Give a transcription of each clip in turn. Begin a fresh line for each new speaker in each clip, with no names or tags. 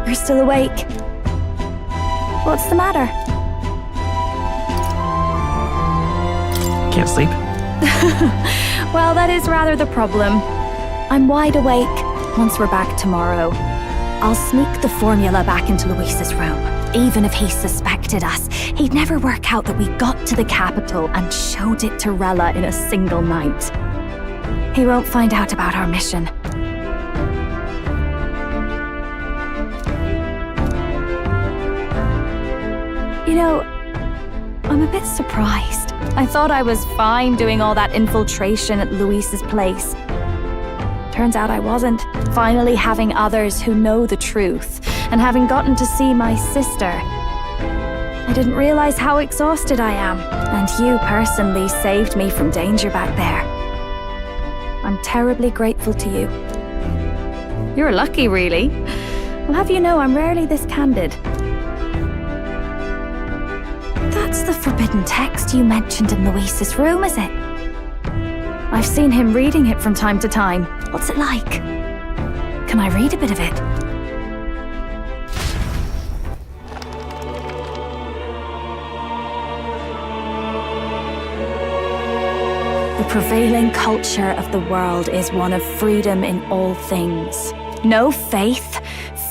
You're still awake. What's the matter?
Can't sleep?
Well, that is rather the problem. I'm wide awake. Once we're back tomorrow, I'll sneak the formula back into Luis's room. Even if he suspected us, he'd never work out that we got to the capital and showed it to Rella in a single night. He won't find out about our mission. You know, I'm a bit surprised. I thought I was fine doing all that infiltration at Luis's place. Turns out I wasn't. Finally having others who know the truth, and having gotten to see my sister. I didn't realize how exhausted I am, and you personally saved me from danger back there. I'm terribly grateful to you. You're lucky, really. I'll have you know I'm rarely this candid. That's the forbidden text you mentioned in Luis's room, is it? I've seen him reading it from time to time. What's it like? Can I read a bit of it? The prevailing culture of the world is one of freedom in all things. No faith,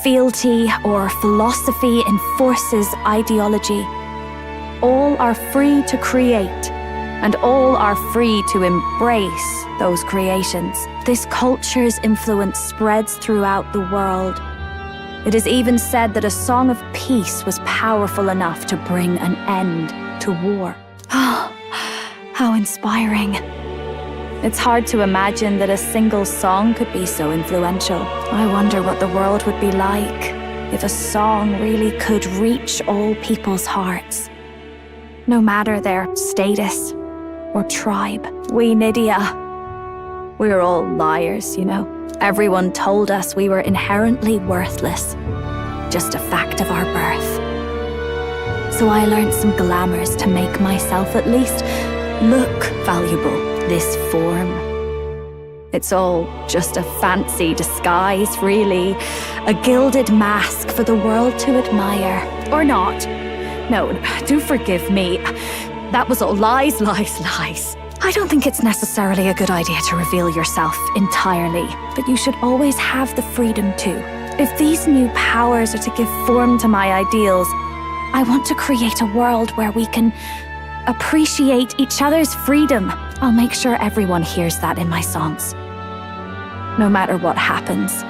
fealty, or philosophy enforces ideology. All are free to create, and all are free to embrace those creations. This culture's influence spreads throughout the world. It is even said that a song of peace was powerful enough to bring an end to war. Oh, how inspiring. It's hard to imagine that a single song could be so influential. I wonder what the world would be like if a song really could reach all people's hearts. No matter their status or tribe. We Nydia, we're all liars, you know. Everyone told us we were inherently worthless. Just a fact of our birth. So I learned some glamours to make myself at least look valuable. This form. It's all just a fancy disguise, really. A gilded mask for the world to admire. Or not. No, do forgive me. That was all lies, lies, lies. I don't think it's necessarily a good idea to reveal yourself entirely, but you should always have the freedom to. If these new powers are to give form to my ideals, I want to create a world where we can appreciate each other's freedom. I'll make sure everyone hears that in my songs. No matter what happens.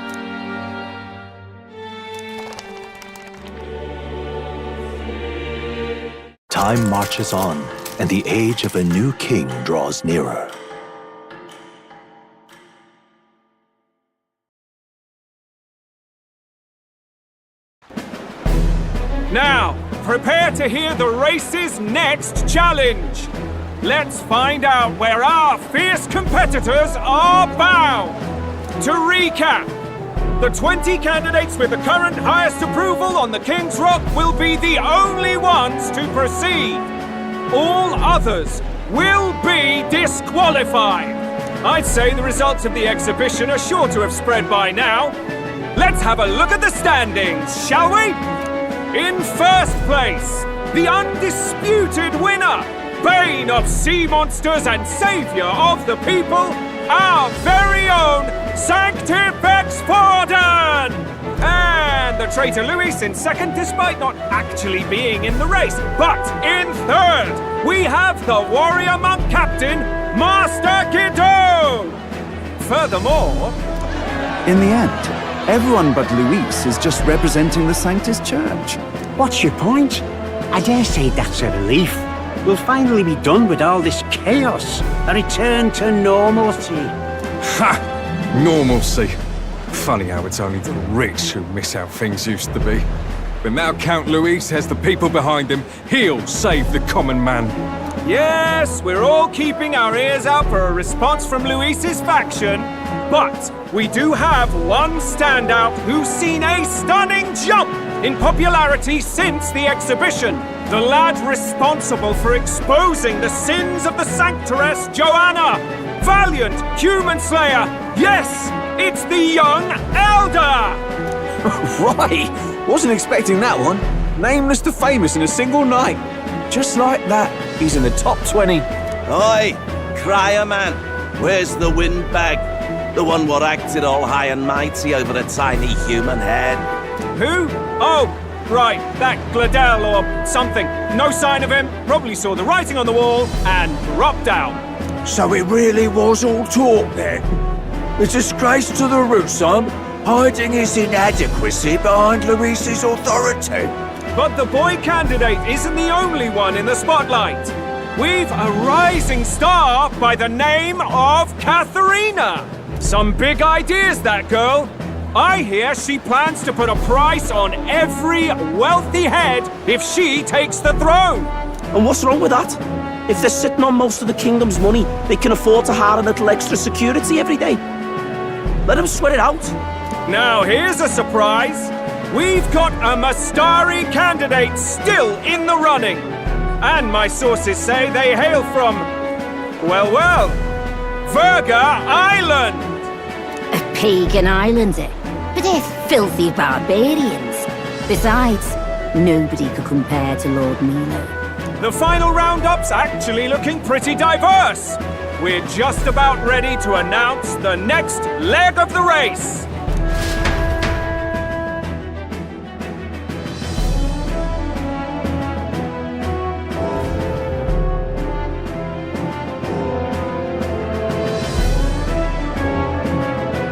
Time marches on, and the age of a new king draws nearer.
Now, prepare to hear the race's next challenge. Let's find out where our fierce competitors are bound. To recap, the 20 candidates with the current highest approval on the King's Rock will be the only ones to proceed. All others will be disqualified. I'd say the results of the exhibition are sure to have spread by now. Let's have a look at the standings, shall we? In first place, the undisputed winner, bane of sea monsters and savior of the people, our very own Sanctifex Forden! And the traitor Luis in second, despite not actually being in the race. But in third, we have the warrior monk captain, Master Guido! Furthermore...
In the end, everyone but Luis is just representing the Sanctus Church.
What's your point? I dare say that's a relief. We'll finally be done with all this chaos. A return to normalcy.
Ha! Normalcy. Funny how it's only the rich who miss how things used to be. But now Count Luis has the people behind him. He'll save the common man.
Yes, we're all keeping our ears out for a response from Luis's faction. But we do have one standout who's seen a stunning jump in popularity since the exhibition. The lad responsible for exposing the sins of the Sanctoress Joanna. Valiant human slayer. Yes, it's the young Elder.
Right! Wasn't expecting that one. Nameless to famous in a single night. Just like that, he's in the top 20.
Oi, crier man, where's the windbag? The one what acted all high and mighty over a tiny human head.
Who? Oh, right, that Gladell or something. No sign of him, probably saw the writing on the wall and dropped out.
So it really was all talk then? A disgrace to the root, son, hiding his inadequacy behind Luis's authority.
But the boy candidate isn't the only one in the spotlight. We've a rising star by the name of Katharina. Some big ideas, that girl. I hear she plans to put a price on every wealthy head if she takes the throne.
And what's wrong with that? If they're sitting on most of the kingdom's money, they can afford to hire a little extra security every day. Let them sweat it out.
Now here's a surprise. We've got a Mastari candidate still in the running. And my sources say they hail from, well, Verga Island.
A pagan island, eh? But they're filthy barbarians. Besides, nobody could compare to Lord Milo.
The final roundup's actually looking pretty diverse. We're just about ready to announce the next leg of the race.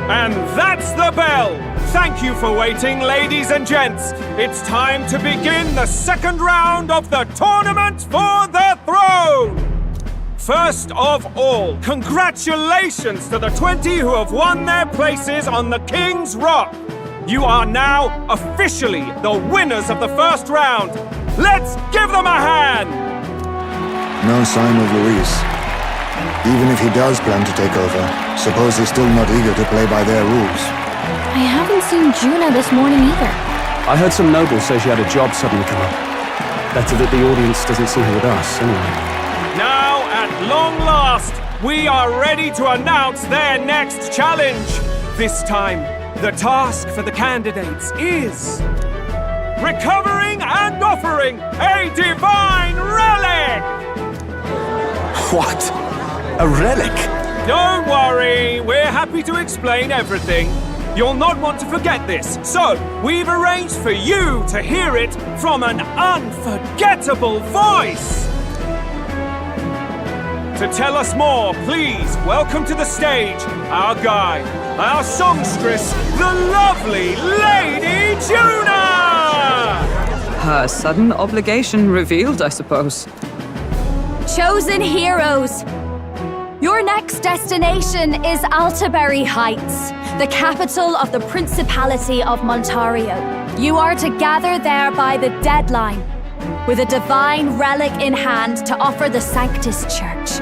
And that's the bell! Thank you for waiting, ladies and gents. It's time to begin the second round of the tournament for the throne! First of all, congratulations to the 20 who have won their places on the King's Rock. You are now officially the winners of the first round. Let's give them a hand!
No sign of Luis. Even if he does plan to take over, suppose he's still not eager to play by their rules.
I haven't seen Juna this morning either.
I heard some nobles say she had a job suddenly come up. Better that the audience doesn't see her with us, anyway.
Now, at long last, we are ready to announce their next challenge. This time, the task for the candidates is recovering and offering a divine relic!
What? A relic?
Don't worry, we're happy to explain everything. You'll not want to forget this, so we've arranged for you to hear it from an unforgettable voice. To tell us more, please welcome to the stage our guide, our songstress, the lovely Lady Juna!
Her sudden obligation revealed, I suppose.
Chosen heroes! Your next destination is Altaberry Heights, the capital of the Principality of Montario. You are to gather there by the deadline, with a divine relic in hand to offer the Sanctus Church.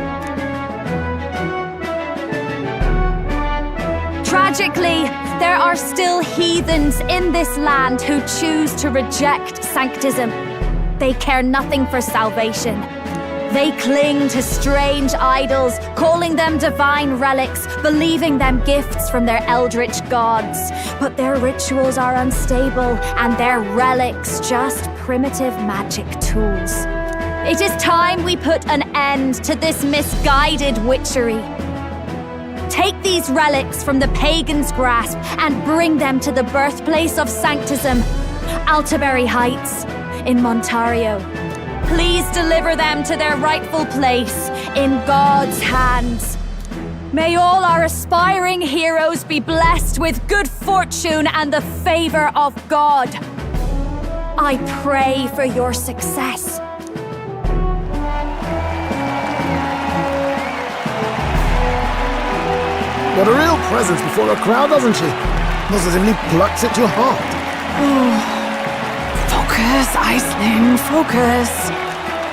Tragically, there are still heathens in this land who choose to reject sanctism. They care nothing for salvation. They cling to strange idols, calling them divine relics, believing them gifts from their eldritch gods. But their rituals are unstable, and their relics just primitive magic tools. It is time we put an end to this misguided witchery. Take these relics from the pagan's grasp and bring them to the birthplace of sanctism, Altaberry Heights in Montario. Please deliver them to their rightful place in God's hands. May all our aspiring heroes be blessed with good fortune and the favor of God. I pray for your success.
Got a real presence before a crowd, doesn't she? Positively plucks at your heart.
Focus, Aisling, focus.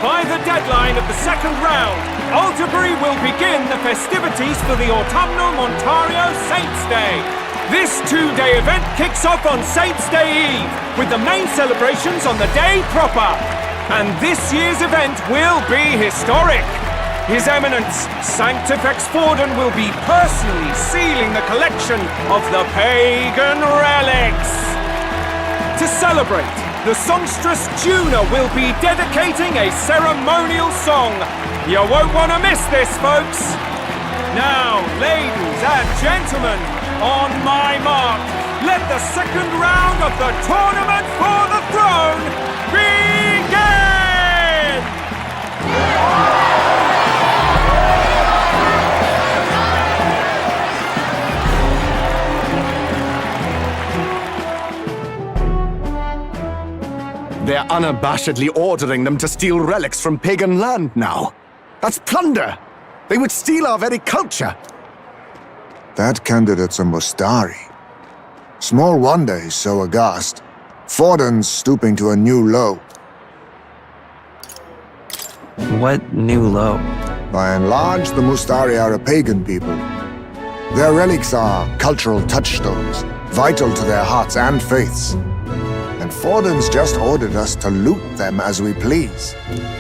By the deadline of the second round, Altaberry will begin the festivities for the autumnal Montario Saints' Day. This two-day event kicks off on Saints' Day Eve, with the main celebrations on the day proper. And this year's event will be historic. His Eminence, Sanctifex Forden, will be personally sealing the collection of the pagan relics. celebrate, the songstress Juna will be dedicating a ceremonial song. You won't want to miss this, folks. Now, ladies and gentlemen, on my mark, let the second round of the tournament for the throne begin!
They're unabashedly ordering them to steal relics from pagan land now. That's plunder! They would steal our very culture!
That candidate's a Mustari. Small wonder he's so aghast. Forden's stooping to a new low.
What new low?
By and large, the Mustari are a pagan people. Their relics are cultural touchstones, vital to their hearts and faiths. And Forden's just ordered us to loot them as we please.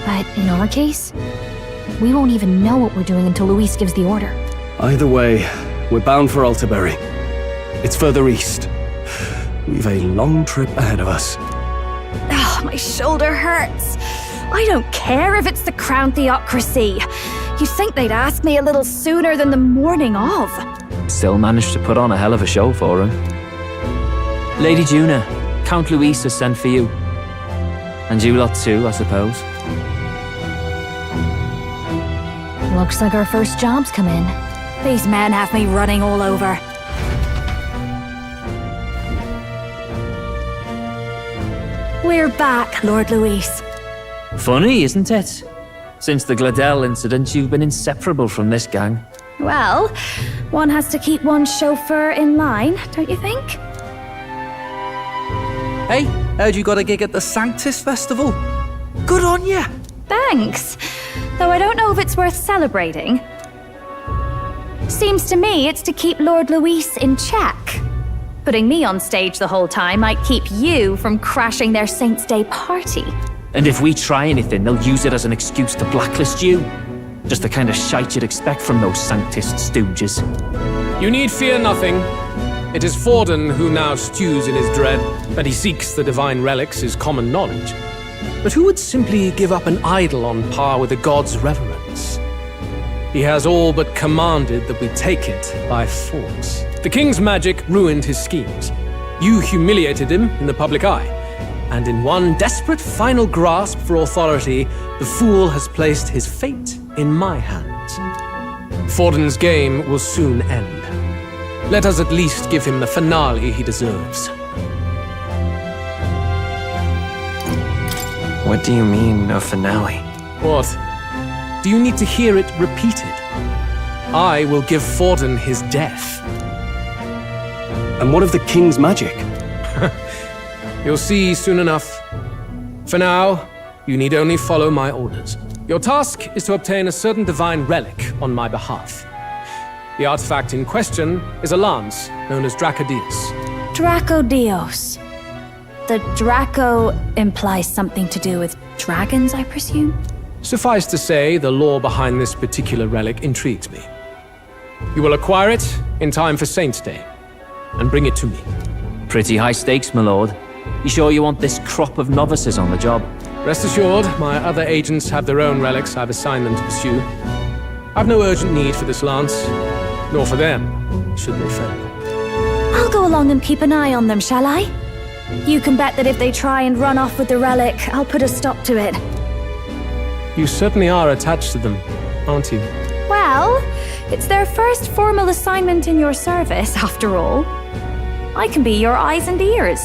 But in our case, we won't even know what we're doing until Luis gives the order.
Either way, we're bound for Altabury. It's further east. We've a long trip ahead of us.
Oh, my shoulder hurts. I don't care if it's the Crown Theocracy. You'd think they'd ask me a little sooner than the morning of.
Still managed to put on a hell of a show for him. Lady Juna, Count Luis has sent for you. And you lot too, I suppose.
Looks like our first job's come in. These men have me running all over. We're back, Lord Luis.
Funny, isn't it? Since the Gladell incident, you've been inseparable from this gang.
Well, one has to keep one's chauffeur in line, don't you think?
Hey, heard you got a gig at the Sanctus Festival? Good on ya!
Thanks. Though I don't know if it's worth celebrating. Seems to me it's to keep Lord Luis in check. Putting me on stage the whole time might keep you from crashing their Saints' Day party.
And if we try anything, they'll use it as an excuse to blacklist you. Just the kind of shite you'd expect from those Sanctist stooges.
You need fear nothing. It is Forden who now stews in his dread, and he seeks the divine relics is common knowledge. But who would simply give up an idol on par with a god's reverence? He has all but commanded that we take it by force. The king's magic ruined his schemes. You humiliated him in the public eye, and in one desperate final grasp for authority, the fool has placed his fate in my hands. Forden's game will soon end. Let us at least give him the finale he deserves.
What do you mean, a finale?
What? Do you need to hear it repeated? I will give Forden his death.
And what of the king's magic?
You'll see soon enough. For now, you need only follow my orders. Your task is to obtain a certain divine relic on my behalf. The artifact in question is a lance known as Dracodius.
Dracodios. The Draco implies something to do with dragons, I presume?
Suffice to say, the lore behind this particular relic intrigues me. You will acquire it in time for Saints' Day, and bring it to me.
Pretty high stakes, my lord. You sure you want this crop of novices on the job?
Rest assured, my other agents have their own relics I've assigned them to pursue. I've no urgent need for this lance, nor for them, should they fail.
I'll go along and keep an eye on them, shall I? You can bet that if they try and run off with the relic, I'll put a stop to it.
You certainly are attached to them, aren't you?
Well, it's their first formal assignment in your service, after all. I can be your eyes and ears.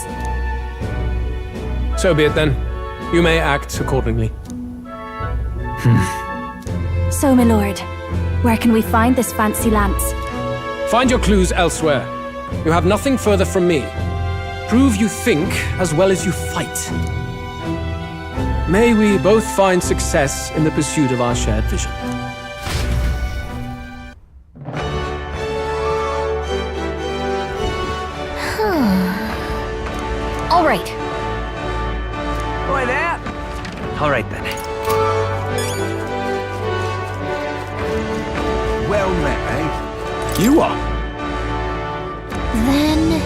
So be it then. You may act accordingly.
So, my lord, where can we find this fancy lance?
Find your clues elsewhere. You have nothing further from me. Prove you think as well as you fight. May we both find success in the pursuit of our shared vision.
All right.
Boy, there.
All right, then.
Well met, eh?
You are.
Then...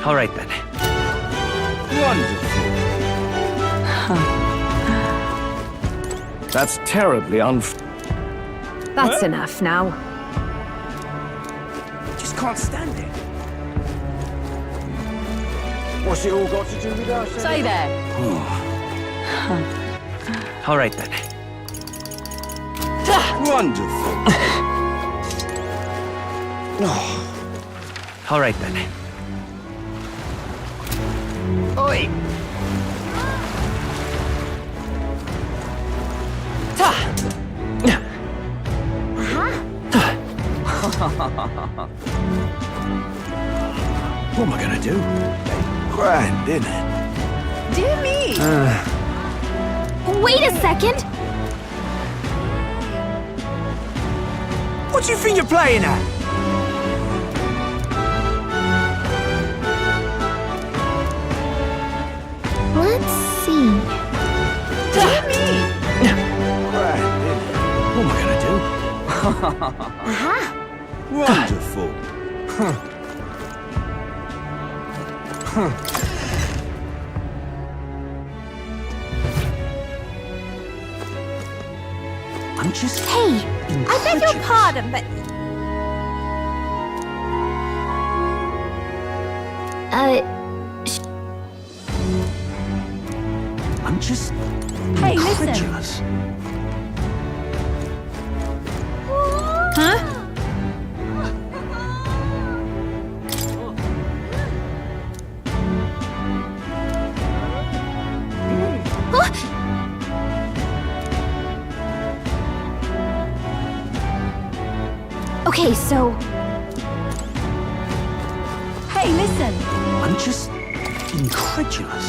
All right then.
Wonderful.
That's terribly
That's enough now.
Just can't stand it. What's it all got to do with us?
Say there.
All right then.
Wonderful.
All right then.
Oi! What am I gonna do? Grand, isn't it?
Dear me.
Wait a second!
What do you think you're playing at?
Let's see.
Dear me.
Grand, isn't it? What am I gonna do?
Aha!
Wonderful.
I'm just...
Hey, I beg your pardon, but...
I'm just...
Hey, listen.
incredulous.
Huh? Okay, so...
Hey, listen.
I'm just incredulous.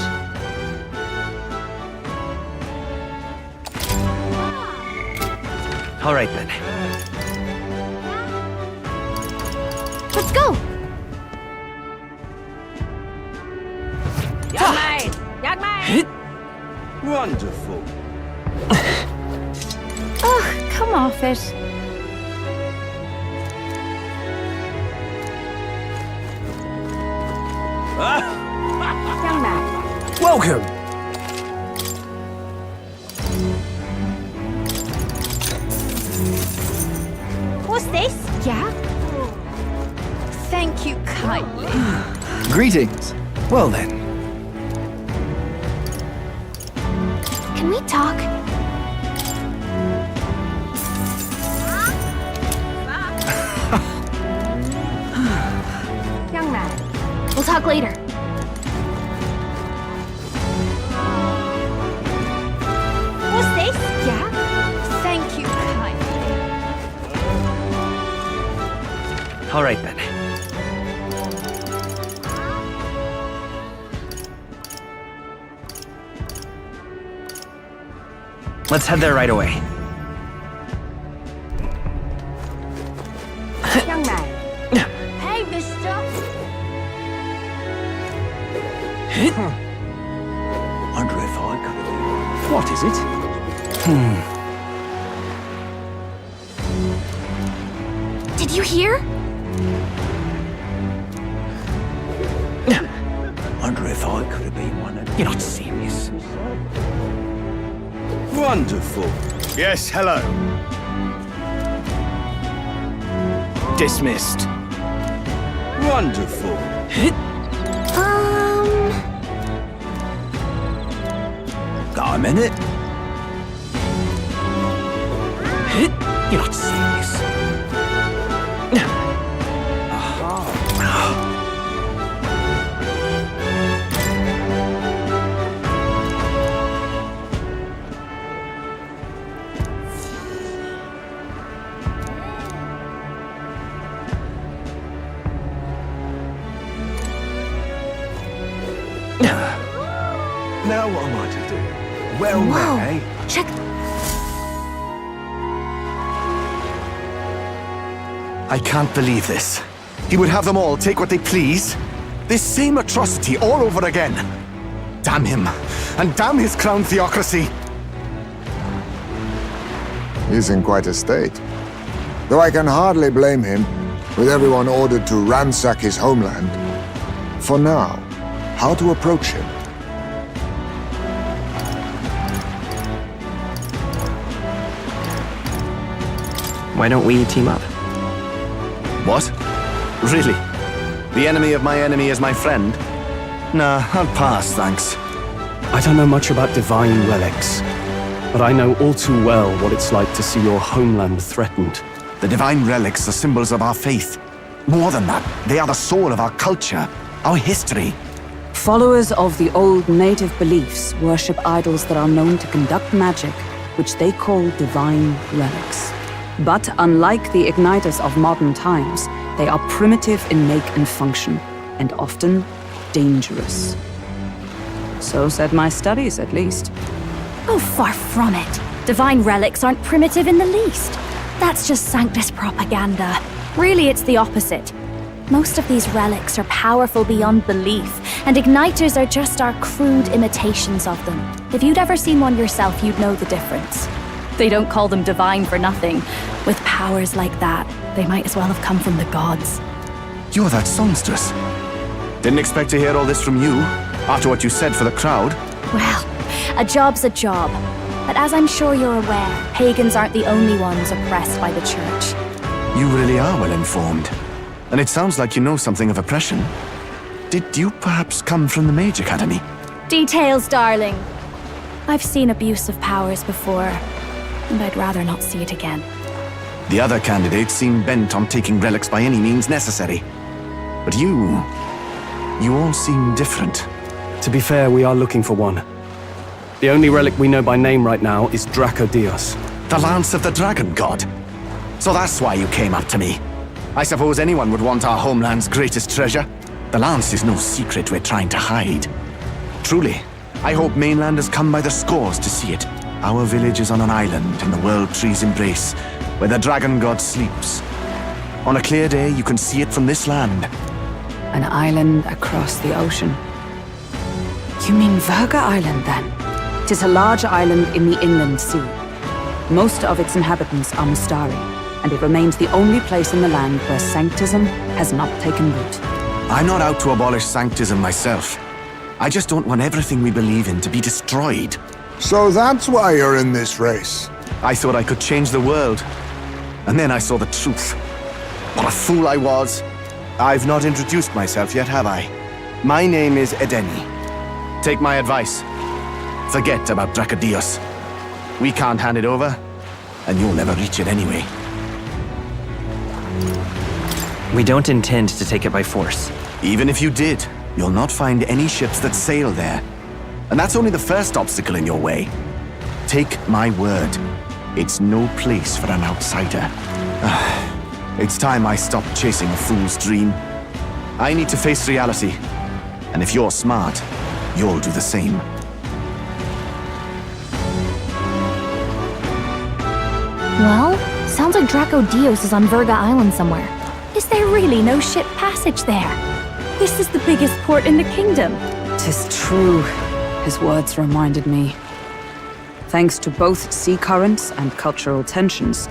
All right then.
Let's go!
Young man. Young man.
Wonderful.
Ugh, come off it.
Young man.
Welcome!
What's this?
Yeah? Thank you kindly.
Greetings. Well then,
Can we talk?
Young man.
We'll talk later. What's this?
Yeah? Thank you kindly.
All right then. Let's head there right away.
Young man. Hey, mister.
Wonder if I could have... What is it?
Did you hear?
Wonder if I could have been one of... You're not serious.
Wonderful.
Yes, hello.
Dismissed.
Wonderful.
Got a minute? You're not serious.
Now what am I to do? Well,
Whoa!
eh?
Check...
I can't believe this. He would have them all take what they please. This same atrocity all over again. Damn him, and damn his crown theocracy.
He's in quite a state. Though I can hardly blame him, with everyone ordered to ransack his homeland. For now, how to approach him?
Why don't we team up?
What? Really? The enemy of my enemy is my friend? Nah, I'll pass, thanks.
I don't know much about divine relics, but I know all too well what it's like to see your homeland threatened.
The divine relics are symbols of our faith. More than that, they are the soul of our culture, our history.
Followers of the old native beliefs worship idols that are known to conduct magic, which they call divine relics. But unlike the igniters of modern times, they are primitive in make and function, and often dangerous. So said my studies, at least.
Oh, far from it. Divine relics aren't primitive in the least. That's just Sanctus propaganda. Really, it's the opposite. Most of these relics are powerful beyond belief, and igniters are just our crude imitations of them. If you'd ever seen one yourself, you'd know the difference. They don't call them divine for nothing. With powers like that, they might as well have come from the gods.
You're that songstress. Didn't expect to hear all this from you, after what you said for the crowd.
Well, a job's a job. But as I'm sure you're aware, pagans aren't the only ones oppressed by the church.
You really are well informed. And it sounds like you know something of oppression. Did you perhaps come from the Mage Academy?
Details, darling. I've seen abuse of powers before, and I'd rather not see it again.
The other candidates seem bent on taking relics by any means necessary. But you all seem different.
To be fair, we are looking for one. The only relic we know by name right now is Draco Dios.
The Lance of the Dragon God. So that's why you came up to me. I suppose anyone would want our homeland's greatest treasure. The Lance is no secret we're trying to hide. Truly, I hope mainlanders come by the scores to see it. Our village is on an island in the World Tree's embrace, where the Dragon God sleeps. On a clear day, you can see it from this land.
An island across the ocean. You mean Verga Island, then? 'Tis a large island in the inland sea. Most of its inhabitants are Mustari, and it remains the only place in the land where Sanctism has not taken root.
I'm not out to abolish Sanctism myself. I just don't want everything we believe in to be destroyed.
So that's why you're in this race.
I thought I could change the world. And then I saw the truth. What a fool I was. I've not introduced myself yet, have I? My name is Edeni. Take my advice. Forget about Dracodios. We can't hand it over, and you'll never reach it anyway.
We don't intend to take it by force.
Even if you did, you'll not find any ships that sail there. And that's only the first obstacle in your way. Take my word. It's no place for an outsider. It's time I stopped chasing a fool's dream. I need to face reality. And if you're smart, you'll do the same.
Well, sounds like Draco Dios is on Verga Island somewhere. Is there really no ship passage there? This is the biggest port in the kingdom.
'Tis true, his words reminded me. Thanks to both sea currents and cultural tensions,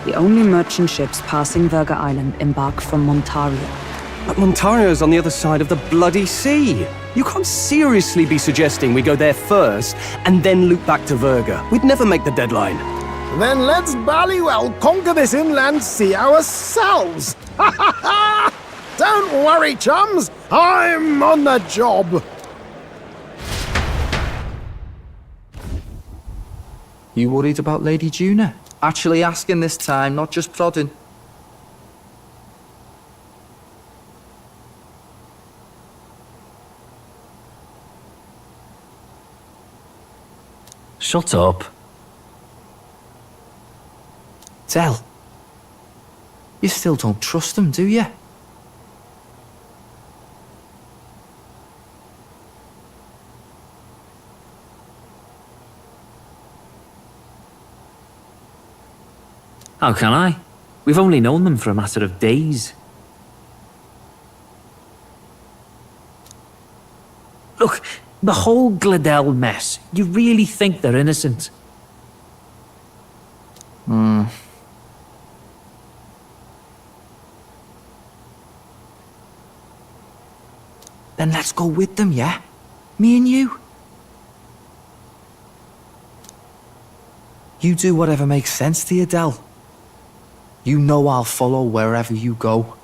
the only merchant ships passing Verga Island embark from Montaria.
But Montario's on the other side of the bloody sea. You can't seriously be suggesting we go there first and then loop back to Verga. We'd never make the deadline.
Then let's ballywell conquer this inland sea ourselves! Ha ha ha! Don't worry, chums! I'm on the job!
You worried about Lady Juna? Actually asking this time, not just prodding.
Shut up.
Tell. You still don't trust him, do you?
How can I? We've only known them for a matter of days. Look, the whole Gladell mess, you really think they're innocent?
Then let's go with them, yeah? Me and you? You do whatever makes sense to you, Del. You know I'll follow wherever you go.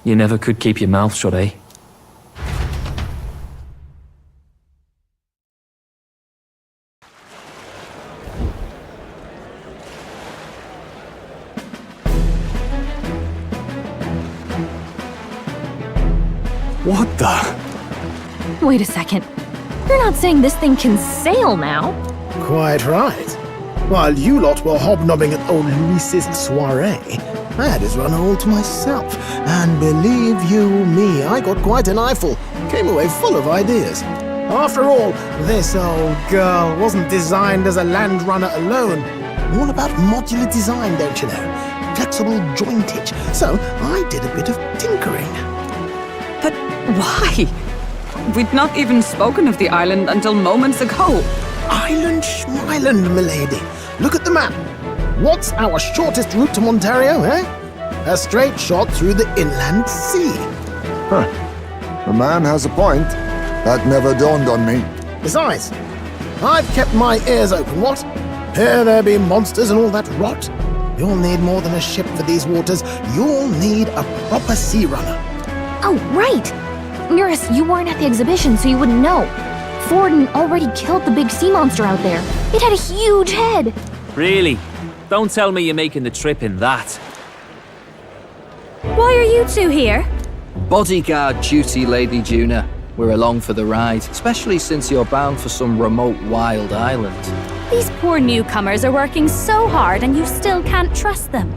You never could keep your mouth shut, eh?
What the?
Wait a second. You're not saying this thing can sail now?
Quite right. While you lot were hobnobbing at old Luis's soiree, I had his run all to myself. And believe you me, I got quite an eyeful. Came away full of ideas. After all, this old girl wasn't designed as a land runner alone. All about modular design, don't you know? Flexible jointage. So I did a bit of tinkering.
But why? We'd not even spoken of the island until moments ago.
Island Schmeiland, milady. Look at the map. What's our shortest route to Montario, eh? A straight shot through the inland sea.
Huh. The man has a point. That never dawned on me.
Besides, I've kept my ears open, what? Here there be monsters and all that rot. You'll need more than a ship for these waters. You'll need a proper sea runner.
Oh, right! Eurus, you weren't at the exhibition, so you wouldn't know. Forden already killed the big sea monster out there. It had a huge head.
Really? Don't tell me you're making the trip in that.
Why are you two here?
Bodyguard duty, Lady Juna. We're along for the ride, especially since you're bound for some remote wild island.
These poor newcomers are working so hard and you still can't trust them.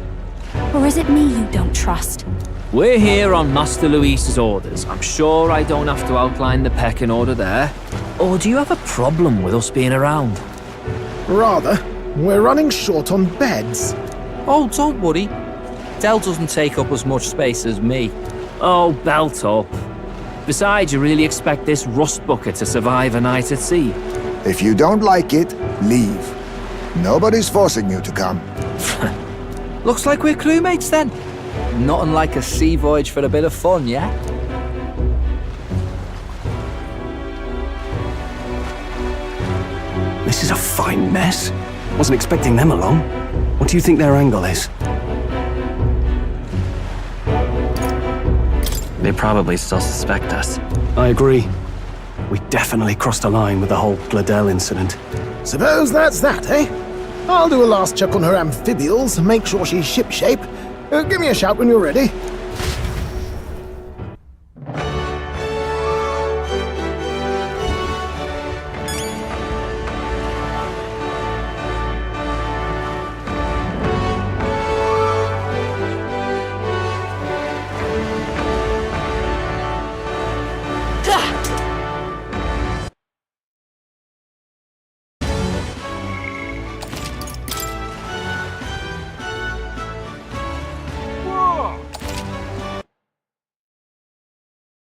Or is it me you don't trust?
We're here on Master Luis's orders. I'm sure I don't have to outline the pecking order there. Or do you have a problem with us being around?
Rather, we're running short on beds.
Oh, don't worry. Del doesn't take up as much space as me.
Oh, belt up. Besides, you really expect this rust bucket to survive a night at sea?
If you don't like it, leave. Nobody's forcing you to come.
Looks like we're crewmates then. Not unlike a sea voyage for a bit of fun, yeah?
This is a fine mess. Wasn't expecting them along. What do you think their angle is?
They probably still suspect us.
I agree. We definitely crossed a line with the whole Gladel incident.
Suppose that's that, eh? I'll do a last check on her amphibials, make sure she's shipshape. Give me a shout when you're ready.